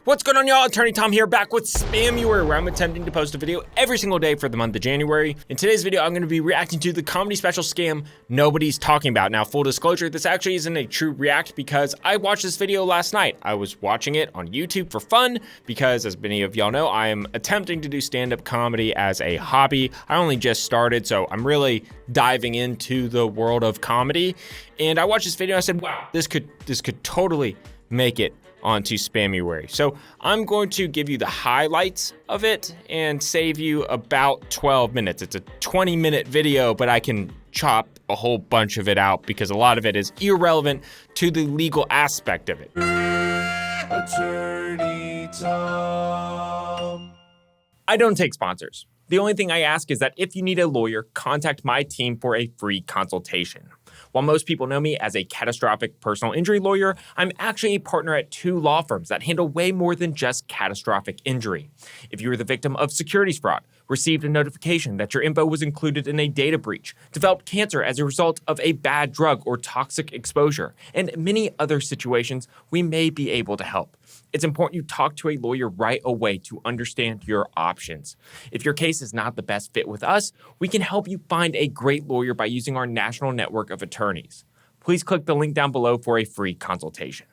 What's going on, y'all? Attorney Tom here, back with Spamuary, where I'm attempting to post a video every single day for the month of January. In today's video, I'm going to be reacting to the comedy special scam nobody's talking about. Now, full disclosure, this actually isn't a true react because I watched this video last night. I was watching it on YouTube for fun because, as many of y'all know, I am attempting to do stand-up comedy as a hobby. I only just started, so I'm really diving into the world of comedy. And I watched this video and I said, wow, this could totally make it onto Spamuary. So I'm going to give you the highlights of it and save you about 12 minutes. It's a 20-minute video, but I can chop a whole bunch of it out because a lot of it is irrelevant to the legal aspect of it. Attorney Tom. I don't take sponsors. The only thing I ask is that if you need a lawyer, contact my team for a free consultation. While most people know me as a catastrophic personal injury lawyer, I'm actually a partner at 2 law firms that handle way more than just catastrophic injury. If you were the victim of securities fraud, received a notification that your info was included in a data breach, developed cancer as a result of a bad drug or toxic exposure, and many other situations, we may be able to help. It's important you talk to a lawyer right away to understand your options. If your case is not the best fit with us, we can help you find a great lawyer by using our national network of attorneys. Please click the link down below for a free consultation.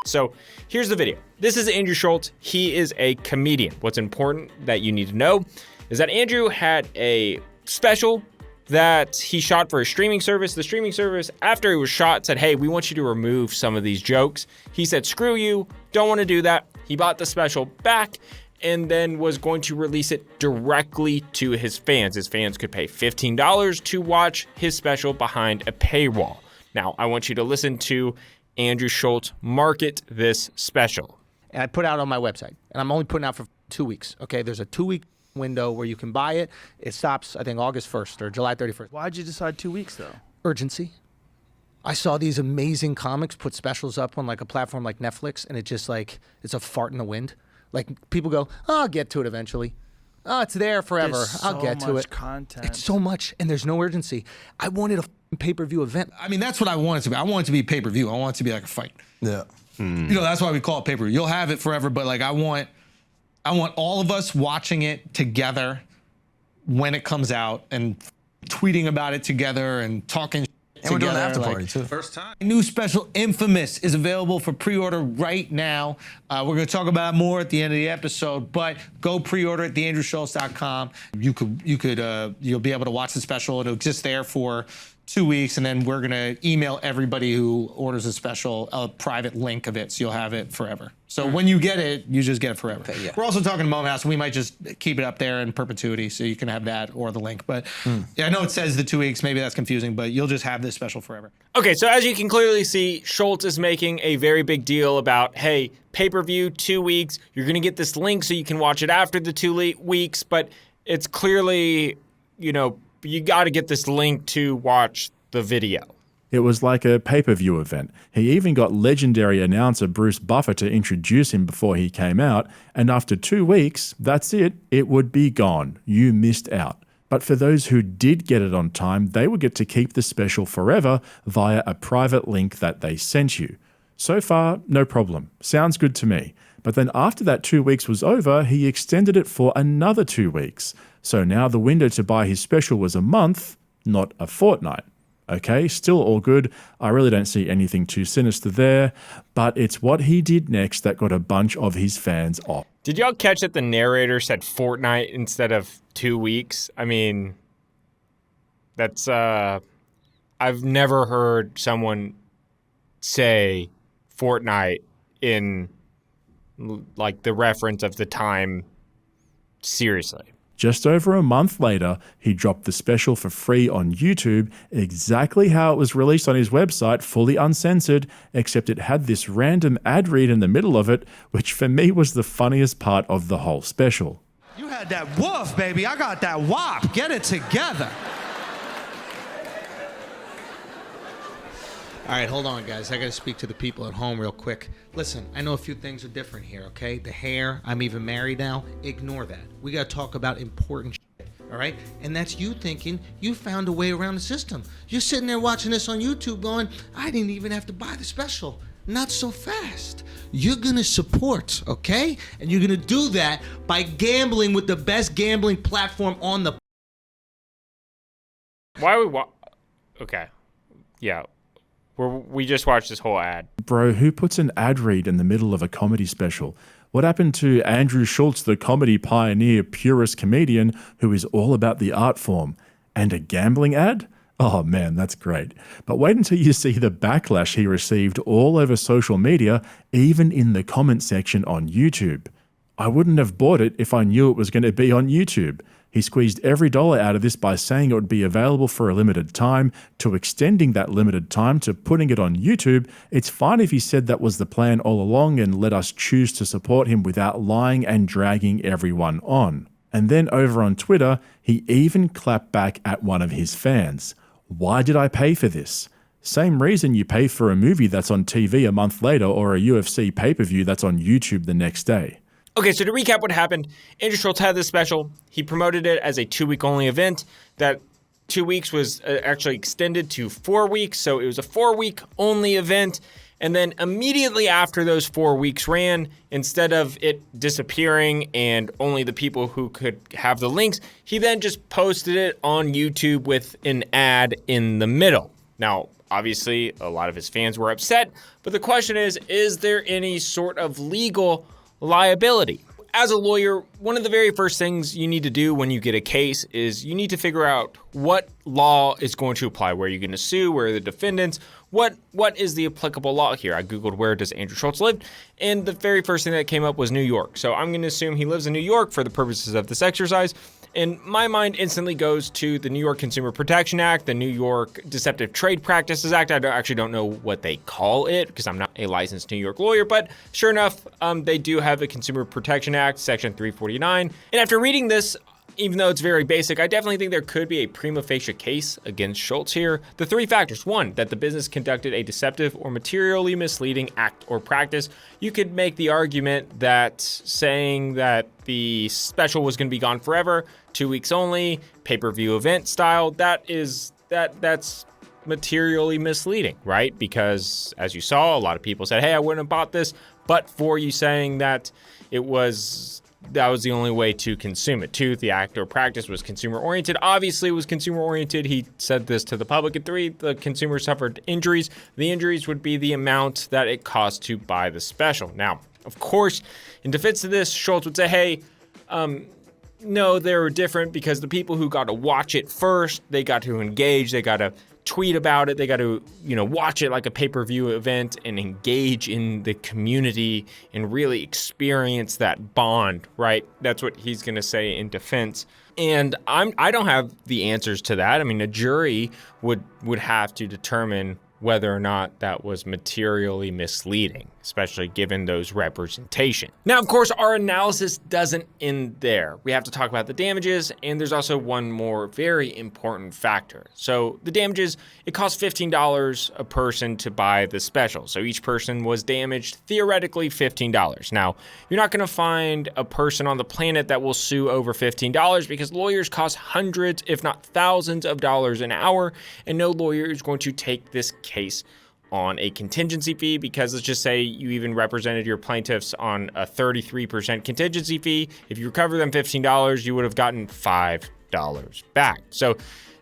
So here's the video. This is Andrew Schulz. He is a comedian. What's important that you need to know is that Andrew had a special that he shot for a streaming service. The streaming service, after he was shot, said, hey, we want you to remove some of these jokes. He said, screw you, don't want to do that. He bought the special back and then was going to release it directly to his fans. His fans could pay $15 to watch his special behind a paywall. Now, I want you to listen to Andrew Schulz market this special. And I put out on my website, and I'm only putting out for 2 weeks, okay? There's a 2-week window where you can buy it. It stops, I think, August 1st or July 31st. Why'd you decide 2 weeks, though? Urgency. I saw these amazing comics put specials up on like a platform like Netflix, and it just like, it's a fart in the wind. Like, people go, oh, I'll get to it eventually. Oh, it's there forever. I'll get to it. So much content. It's so much, and there's no urgency. I wanted a pay-per-view event. I mean, that's what I want it to be. I want it to be pay-per-view. I want it to be like a fight. Yeah. You know, that's why we call it pay-per-view. You'll have it forever, but like I want all of us watching it together when it comes out and tweeting about it together and talking And we're doing an together, after party too. First time. New special, Infamous, is available for pre-order right now. We're going to talk about it more at the end of the episode, but go pre-order at theandrewschulz.com. You'll be able to watch the special. It'll exist there for 2 weeks, and then we're going to email everybody who orders a special a private link of it, so you'll have it forever. So when you get it, you just get it forever. Okay, yeah. We're also talking to Moment House. We might just keep it up there in perpetuity, so you can have that or the link. But yeah, I know it says the 2 weeks. Maybe that's confusing, but you'll just have this special forever. Okay, so as you can clearly see, Schulz is making a very big deal about, hey, pay-per-view, 2 weeks. You're going to get this link so you can watch it after the 2 weeks, but it's clearly, you know, you got to get this link to watch the video. It was like a pay-per-view event. He even got legendary announcer Bruce Buffer to introduce him before he came out, and after 2 weeks, that's it. It would be gone. You missed out. But for those who did get it on time, they would get to keep the special forever via a private link that they sent you. So far, no problem. Sounds good to me. But then after that 2 weeks was over, he extended it for another 2 weeks. So now the window to buy his special was a month, not a fortnight. Okay, still all good. I really don't see anything too sinister there, but it's what he did next that got a bunch of his fans off. Did y'all catch that the narrator said fortnight instead of 2 weeks? I mean, that's, I've never heard someone say fortnight in, like, the reference of the time seriously. Just over a month later, he dropped the special for free on YouTube, exactly how it was released on his website, fully uncensored, except it had this random ad read in the middle of it, which for me was the funniest part of the whole special. You had that woof, baby. I got that wop. Get it together. All right, hold on, guys. I got to speak to the people at home real quick. Listen, I know a few things are different here, okay? The hair, I'm even married now. Ignore that. We got to talk about important shit, all right? And that's you thinking you found a way around the system. You're sitting there watching this on YouTube going, I didn't even have to buy the special. Not so fast. You're going to support, okay? And you're going to do that by gambling with the best gambling platform on the... Why are we Okay. Yeah. We just watched this whole ad. Bro, who puts an ad read in the middle of a comedy special? What happened to Andrew Schulz, the comedy pioneer, purist comedian who is all about the art form? And a gambling ad? Oh man, that's great. But wait until you see the backlash he received all over social media, even in the comment section on YouTube. I wouldn't have bought it if I knew it was going to be on YouTube. He squeezed every dollar out of this by saying it would be available for a limited time, to extending that limited time to putting it on YouTube. It's fine if he said that was the plan all along and let us choose to support him without lying and dragging everyone on. And then over on Twitter, he even clapped back at one of his fans. Why did I pay for this? Same reason you pay for a movie that's on TV a month later or a UFC pay-per-view that's on YouTube the next day. Okay, so to recap what happened, Andrew Schulz had this special. He promoted it as a 2-week-only event. That 2 weeks was actually extended to 4 weeks, so it was a 4-week-only event. And then immediately after those 4 weeks ran, instead of it disappearing and only the people who could have the links, he then just posted it on YouTube with an ad in the middle. Now, obviously, a lot of his fans were upset, but the question is there any sort of legal liability? As a lawyer, one of the very first things you need to do when you get a case is you need to figure out what law is going to apply. Where are you going to sue? Where are the defendants? What is the applicable law here? I Googled where does Andrew Schulz live, and the very first thing that came up was New York. So I'm going to assume he lives in New York for the purposes of this exercise. And my mind instantly goes to the New York Consumer Protection Act, the New York Deceptive Trade Practices Act. I actually don't know what they call it because I'm not a licensed New York lawyer, but sure enough, they do have a Consumer Protection Act, Section 349. And after reading this, even though it's very basic, I definitely think there could be a prima facie case against Schulz here. The 3 factors: 1, that the business conducted a deceptive or materially misleading act or practice. You could make the argument that saying that the special was going to be gone forever, 2 weeks only, pay-per-view event style, that's materially misleading, right? Because as you saw, a lot of people said, hey, I wouldn't have bought this, but for you saying that that was the only way to consume it. 2, the act or practice was consumer-oriented. Obviously, it was consumer-oriented. He said this to the public. And 3, the consumer suffered injuries. The injuries would be the amount that it cost to buy the special. Now, of course, in defense of this, Schulz would say, hey, no, they were different because the people who got to watch it first, they got to engage, they got to tweet about it, they got to, watch it like a pay-per-view event and engage in the community and really experience that bond, right? That's what he's going to say in defense. And I don't have the answers to that. I mean, a jury would have to determine whether or not that was materially misleading, especially given those representation. Now, of course, our analysis doesn't end there. We have to talk about the damages, and there's also one more very important factor. So the damages, it costs $15 a person to buy the special. So each person was damaged, theoretically $15. Now, you're not gonna find a person on the planet that will sue over $15 because lawyers cost hundreds, if not thousands of dollars an hour, and no lawyer is going to take this case on a contingency fee because let's just say you even represented your plaintiffs on a 33% contingency fee. If you recover them $15, you would have gotten $5 back. So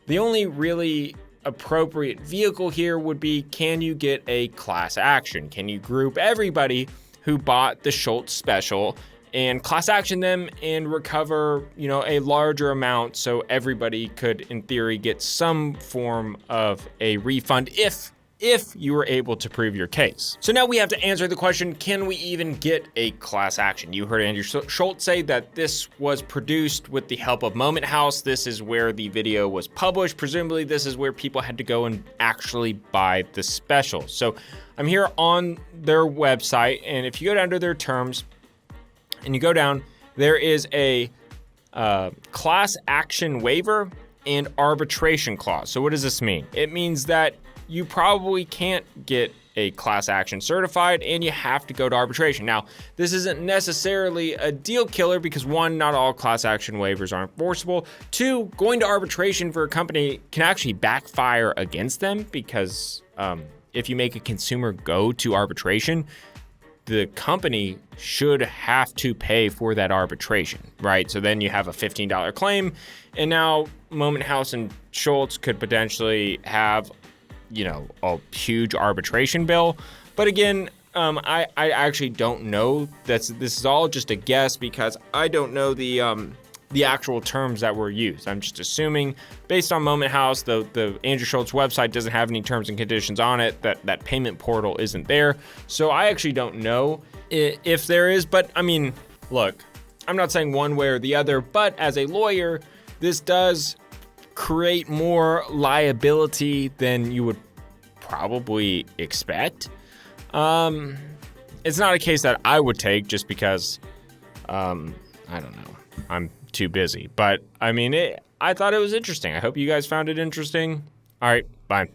the only really appropriate vehicle here would be, can you get a class action? Can you group everybody who bought the Schulz special and class action them and recover, a larger amount so everybody could, in theory, get some form of a refund if you were able to prove your case. So now we have to answer the question, can we even get a class action? You heard Andrew Schulz say that this was produced with the help of Moment House. This is where the video was published. Presumably this is where people had to go and actually buy the special. So I'm here on their website, and if you go down to their terms and you go down, there is a class action waiver and arbitration clause. So what does this mean? It means that you probably can't get a class action certified and you have to go to arbitration. Now, this isn't necessarily a deal killer because 1, not all class action waivers are enforceable. 2, going to arbitration for a company can actually backfire against them because if you make a consumer go to arbitration, the company should have to pay for that arbitration, right? So then you have a $15 claim, and now Moment House and Schulz could potentially have, a huge arbitration bill. But again, I actually don't know. This is all just a guess because I don't know the actual terms that were used. I'm just assuming based on Moment House, the Andrew Schulz website doesn't have any terms and conditions on it, that payment portal isn't there. So I actually don't know if there is, but I mean, look, I'm not saying one way or the other, but as a lawyer, this does create more liability than you would probably expect. It's not a case that I would take just because, I don't know, I'm too busy. But I mean, I thought it was interesting. I hope you guys found it interesting. All right, bye.